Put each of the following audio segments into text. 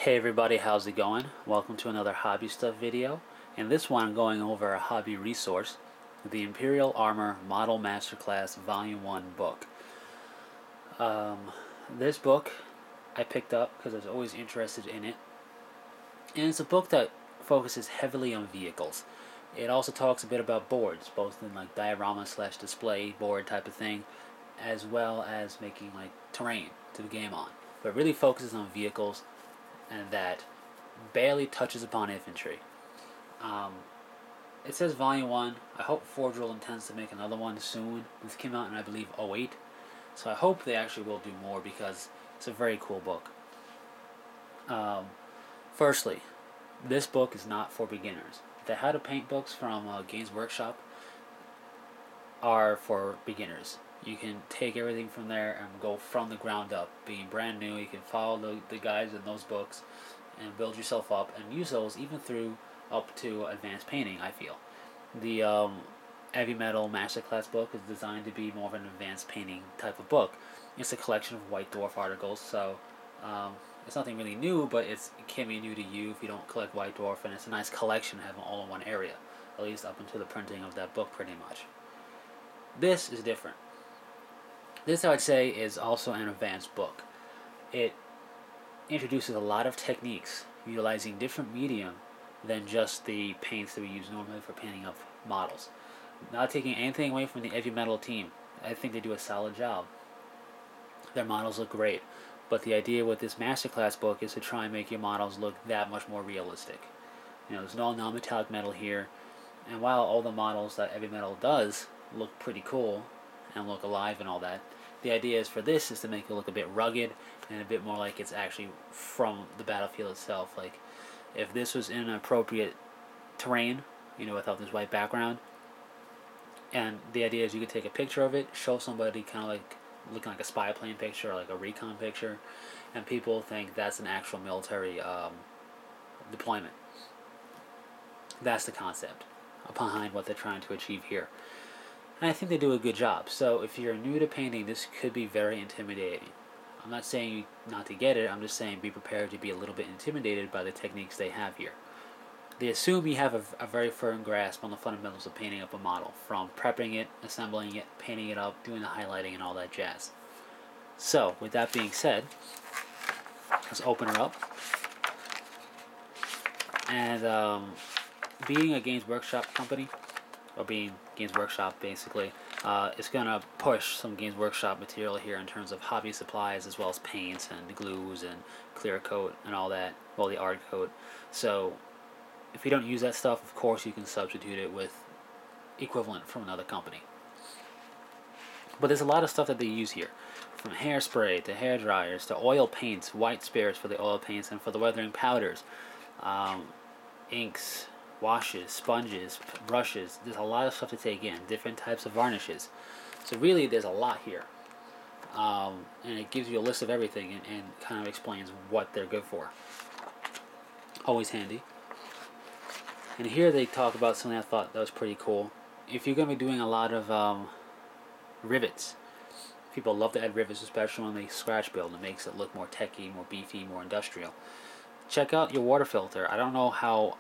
Hey everybody, how's it going? Welcome to another hobby stuff video. In this one I'm going over a hobby resource, the Imperial Armour Model Masterclass Volume 1 book. This book I picked up because I was always interested in it. And it's a book that focuses heavily on vehicles. It also talks a bit about boards, both in like diorama / display board type of thing, as well as making like terrain to game on. But it really focuses on vehicles, and that barely touches upon infantry. It says Volume 1. I hope Forgeworld intends to make another one soon. This came out in, I believe, 2008. So I hope they actually will do more because it's a very cool book. Firstly, this book is not for beginners. The How to Paint books from Games Workshop are for beginners. You can take everything from there and go from the ground up. Being brand new, you can follow the guides in those books and build yourself up and use those even through up to advanced painting, I feel. The Heavy Metal Masterclass book is designed to be more of an advanced painting type of book. It's a collection of White Dwarf articles, so it's nothing really new, but it can be new to you if you don't collect White Dwarf, and it's a nice collection to have all in one area, at least up until the printing of that book pretty much. This is different. This, I would say, is also an advanced book. It introduces a lot of techniques utilizing different medium than just the paints that we use normally for painting up models. Not taking anything away from the Heavy Metal team. I think they do a solid job. Their models look great, but the idea with this Masterclass book is to try and make your models look that much more realistic. There's no non-metallic metal here, and while all the models that Heavy Metal does look pretty cool and look alive and all that, the idea is for this is to make it look a bit rugged and a bit more like it's actually from the battlefield itself. Like if this was in an appropriate terrain, without this white background, and the idea is you could take a picture of it, show somebody kind of like looking like a spy plane picture or like a recon picture, and people think that's an actual military deployment. That's the concept behind what they're trying to achieve here. And I think they do a good job. So if you're new to painting, this could be very intimidating. I'm not saying not to get it, I'm just saying be prepared to be a little bit intimidated by the techniques they have here. They assume you have a very firm grasp on the fundamentals of painting up a model, from prepping it, assembling it, painting it up, doing the highlighting and all that jazz. So, with that being said, let's open her up. And being a Games Workshop company, or being Games Workshop basically, it's going to push some Games Workshop material here in terms of hobby supplies, as well as paints and glues and clear coat and all that, well, the art coat. So if you don't use that stuff, of course you can substitute it with equivalent from another company. But there's a lot of stuff that they use here, from hairspray to hair dryers to oil paints, white spirits for the oil paints and for the weathering powders, inks, washes, sponges, brushes. There's a lot of stuff to take in, different types of varnishes. So really there's a lot here. And it gives you a list of everything and kind of explains what they're good for. Always handy. And here they talk about something I thought that was pretty cool. If you're going to be doing a lot of rivets, people love to add rivets, especially when they scratch build. It makes it look more techy, more beefy, more industrial. Check out your water filter. I don't know how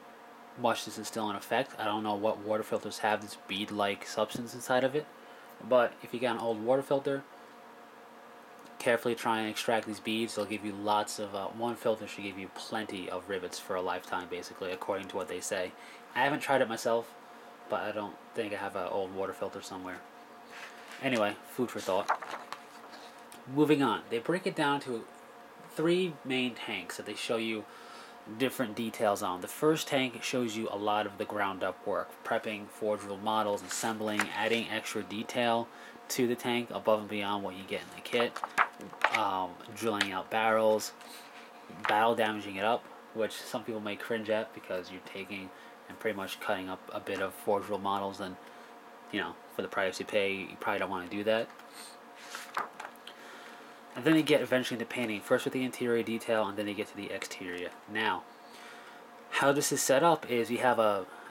much this is still in effect. I don't know what water filters have this bead-like substance inside of it. But if you got an old water filter, carefully try and extract these beads. They'll give you lots of, one filter should give you plenty of rivets for a lifetime, basically, according to what they say. I haven't tried it myself, but I don't think I have an old water filter somewhere. Anyway, food for thought. Moving on, they break it down to 3 main tanks that they show you different details on. The first tank shows you a lot of the ground up work, prepping Forgeworld models, assembling, adding extra detail to the tank above and beyond what you get in the kit, drilling out barrels, battle damaging it up, which some people may cringe at because you're taking and pretty much cutting up a bit of Forgeworld models, and for the price you pay, you probably don't want to do that. And then you get eventually into painting, first with the interior detail, and then you get to the exterior. Now, how this is set up is you have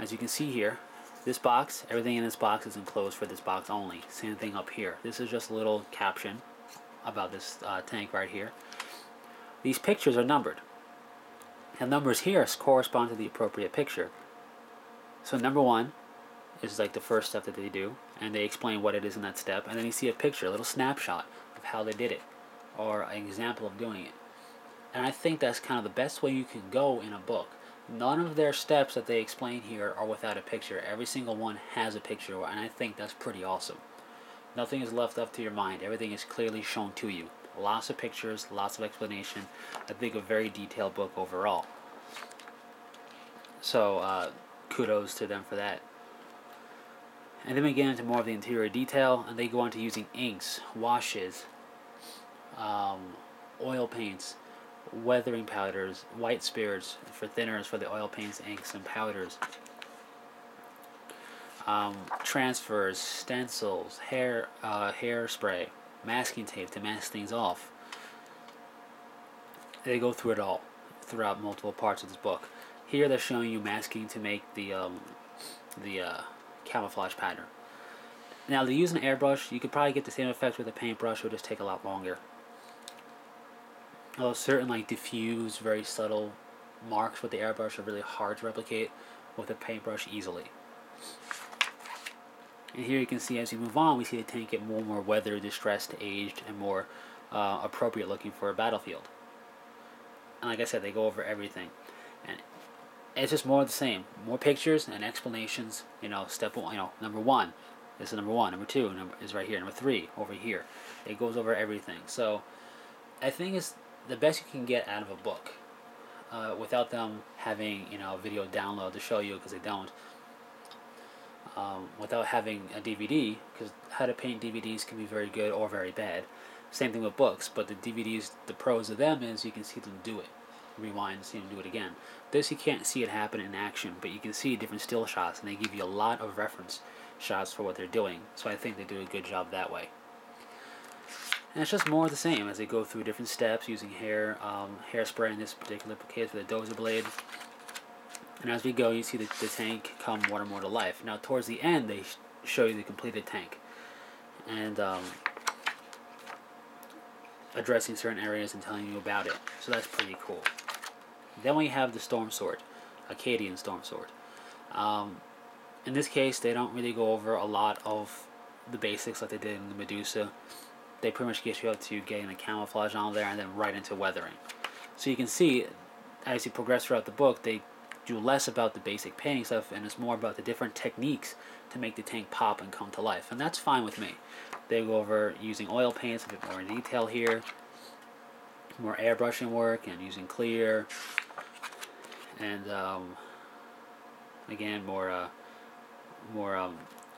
as you can see here, this box, everything in this box is enclosed for this box only. Same thing up here. This is just a little caption about this tank right here. These pictures are numbered. And numbers here correspond to the appropriate picture. So number 1 is like the first step that they do, and they explain what it is in that step, and then you see a picture, a little snapshot of how they did it, or an example of doing it. And I think that's kind of the best way you can go in a book. None of their steps that they explain here are without a picture. Every single one has a picture, and I think that's pretty awesome. Nothing is left up to your mind. Everything is clearly shown to you. Lots of pictures, lots of explanation. I think a very detailed book overall. So kudos to them for that. And then we get into more of the interior detail, and they go on to using inks, washes, oil paints, weathering powders, white spirits for thinners for the oil paints, inks, and powders, transfers, stencils, hairspray, masking tape to mask things off. They go through it all throughout multiple parts of this book. Here they're showing you masking to make the camouflage pattern. Now to use an airbrush, you could probably get the same effect with a paintbrush. It would just take a lot longer. Although certain like diffuse, very subtle marks with the airbrush are really hard to replicate with a paintbrush easily. And here you can see as we move on, we see the tank get more and more weathered, distressed, aged, and more appropriate looking for a battlefield. And like I said, they go over everything. And it's just more of the same. More pictures and explanations. Step 1, number 1. This is number 1. Number 2 is right here. Number 3 over here. It goes over everything. So I think it's the best you can get out of a book without them having a video download to show you, because they don't. Without having a DVD, because how to paint DVDs can be very good or very bad. Same thing with books, but the DVDs, the pros of them is you can see them do it. Rewind, see them do it again. This you can't see it happen in action, but you can see different still shots, and they give you a lot of reference shots for what they're doing. So I think they do a good job that way. And it's just more of the same as they go through different steps using hairspray in this particular case with a dozer blade. And as we go, you see the tank come more and more to life. Now towards the end, they show you the completed tank, and addressing certain areas and telling you about it. So that's pretty cool. Then we have the Storm Sword, Acadian Storm Sword. In this case, they don't really go over a lot of the basics like they did in the Medusa. They pretty much get you up to getting the camouflage on there and then right into weathering. So you can see, as you progress throughout the book, they do less about the basic painting stuff, and it's more about the different techniques to make the tank pop and come to life. And that's fine with me. They go over using oil paints a bit more in detail here, more airbrushing work, and using clear, and again more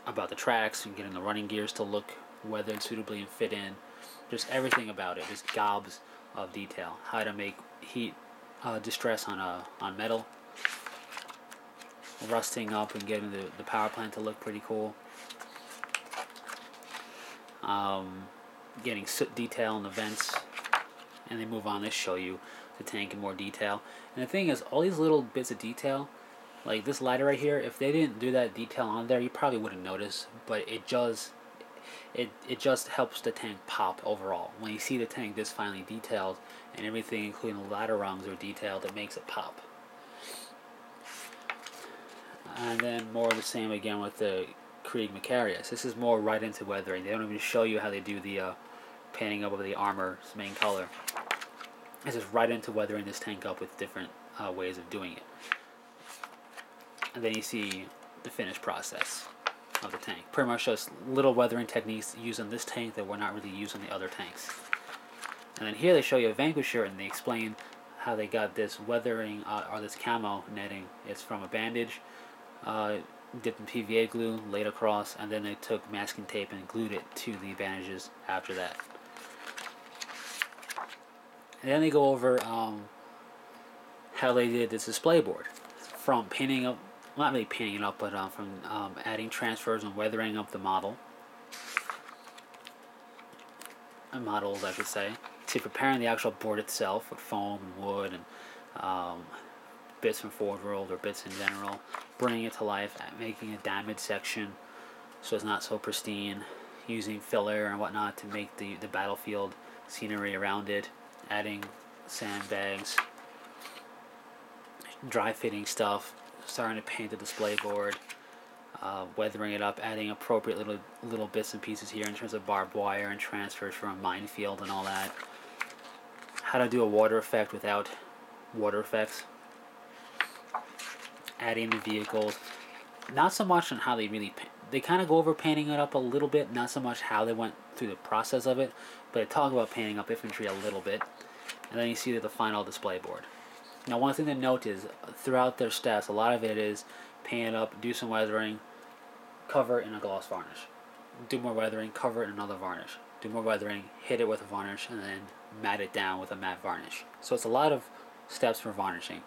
about the tracks and getting the running gears to look weathered suitably and fit in. Just everything about it, just gobs of detail. How to make heat distress on metal, rusting up and getting the power plant to look pretty cool. Getting soot detail in the vents, and they move on to show you the tank in more detail. And the thing is, all these little bits of detail, like this lighter right here, if they didn't do that detail on there, you probably wouldn't notice, but it just helps the tank pop overall. When you see the tank this finely detailed and everything, including the ladder rungs, are detailed, it makes it pop. And then more of the same again with the Krieg Macarius. This is more right into weathering. They don't even show you how they do the painting up of the Armour's main color. This is right into weathering this tank up with different ways of doing it. And then you see the finished process of the tank. Pretty much just little weathering techniques used on this tank that were not really used on the other tanks. And then here they show you a Vanquisher, and they explain how they got this weathering or this camo netting. It's from a bandage, dipped in PVA glue, laid across, and then they took masking tape and glued it to the bandages after that. And then they go over how they did this display board, from painting up, not really painting it up, but from adding transfers and weathering up the models, I should say, to preparing the actual board itself with foam and wood and bits from Forward World or bits in general, bringing it to life, making a damaged section so it's not so pristine, using filler and whatnot to make the battlefield scenery around it, adding sandbags, dry fitting stuff, starting to paint the display board, weathering it up, adding appropriate little bits and pieces here in terms of barbed wire and transfers from a minefield and all that. How to do a water effect without water effects. Adding the vehicles. Not so much on how they kind of go over painting it up a little bit, not so much how they went through the process of it, but they talk about painting up infantry a little bit. And then you see the final display board. Now, one thing to note is throughout their stats, a lot of it is paint it up, do some weathering, cover it in a gloss varnish. Do more weathering, cover it in another varnish. Do more weathering, hit it with a varnish, and then mat it down with a matte varnish. So it's a lot of steps for varnishing.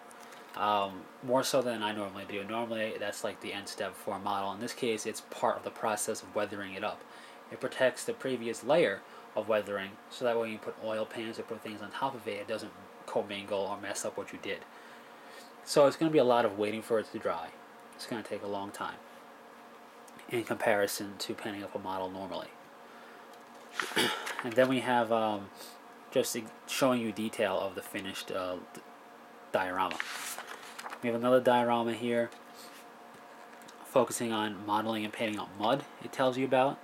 More so than I normally do. Normally, that's like the end step for a model. In this case, it's part of the process of weathering it up. It protects the previous layer of weathering, so that when you put oil paints or put things on top of it, it doesn't commingle or mess up what you did. So it's going to be a lot of waiting for it to dry. It's going to take a long time in comparison to painting up a model normally. And then we have just showing you detail of the finished diorama. We have another diorama here focusing on modeling and painting up mud, it tells you about.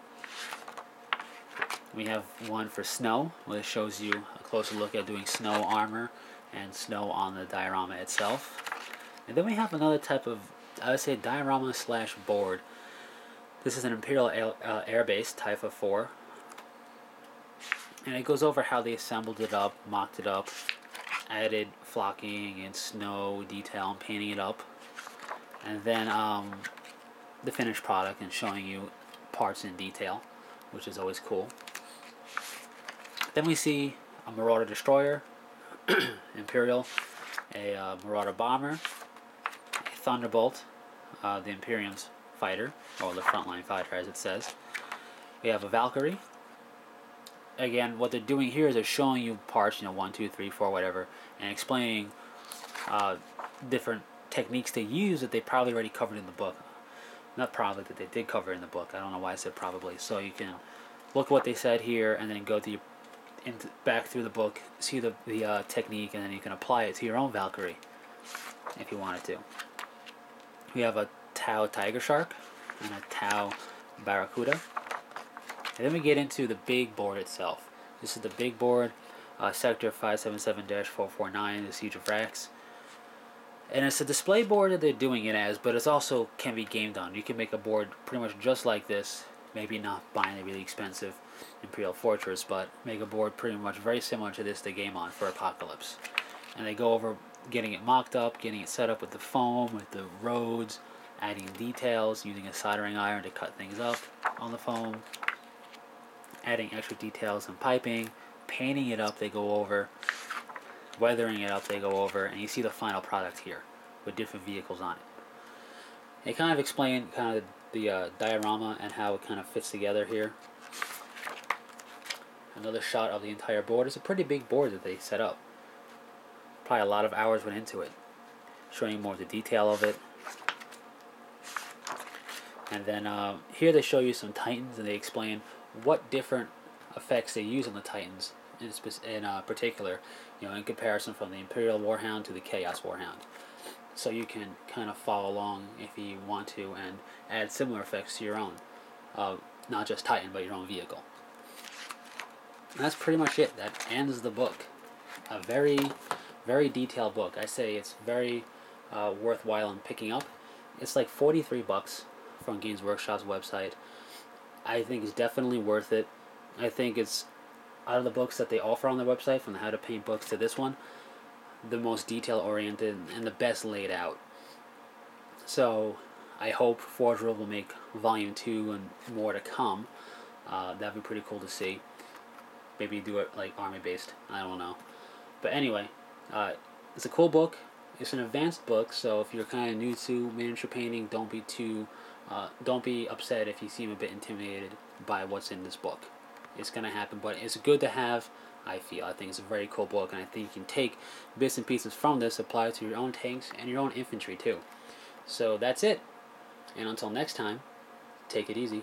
We have one for snow, where it shows you a closer look at doing snow armor and snow on the diorama itself. And then we have another type of, I would say, diorama slash board. This is an Imperial Air Base Type of 4. And it goes over how they assembled it up, mocked it up, added flocking and snow detail and painting it up. And then the finished product and showing you parts in detail, which is always cool. Then we see a Marauder Destroyer, Imperial, a Marauder Bomber, a Thunderbolt, the Imperium's fighter, or the frontline fighter as it says. We have a Valkyrie. Again, what they're doing here is they're showing you parts, 1, 2, 3, 4, whatever, and explaining different techniques they use that they probably already covered in the book. Not probably, that they did cover in the book. I don't know why I said probably. So you can look at what they said here and then go to back through the book, see the technique, and then you can apply it to your own Valkyrie if you wanted to. We have a Tau Tiger Shark and a Tau Barracuda. And then we get into the big board itself. This is the big board, Sector 577-449, the Siege of Rax. And it's a display board that they're doing it as, but it's also can be gamed on. You can make a board pretty much just like this, maybe not buying a really expensive Imperial Fortress, but make a board pretty much very similar to this to game on for Apocalypse. And they go over getting it mocked up, getting it set up with the foam, with the roads, adding details, using a soldering iron to cut things up on the foam, adding extra details and piping, painting it up, they go over, weathering it up, they go over, and you see the final product here with different vehicles on it. They kind of explain the diorama and how it kind of fits together here. Another shot of the entire board. It's a pretty big board that they set up. Probably a lot of hours went into it. Showing you more of the detail of it. And then here they show you some Titans and they explain what different effects they use on the Titans in particular, in comparison from the Imperial Warhound to the Chaos Warhound. So you can kind of follow along if you want to and add similar effects to your own. Not just Titan, but your own vehicle. And that's pretty much it. That ends the book. A very, very detailed book. I say it's very worthwhile in picking up. It's like $43 from Games Workshop's website. I think it's definitely worth it. I think it's, out of the books that they offer on their website, from the How to Paint books to this one, the most detail-oriented and the best laid out. So I hope Forge World will make Volume 2 and more to come. That'd be pretty cool to see. Maybe do it like army-based. I don't know. But anyway, it's a cool book. It's an advanced book, so if you're kind of new to miniature painting, don't be upset if you seem a bit intimidated by what's in this book. It's going to happen, but it's good to have, I feel. I think it's a very cool book, and I think you can take bits and pieces from this, apply it to your own tanks and your own infantry too. So that's it. And until next time, take it easy.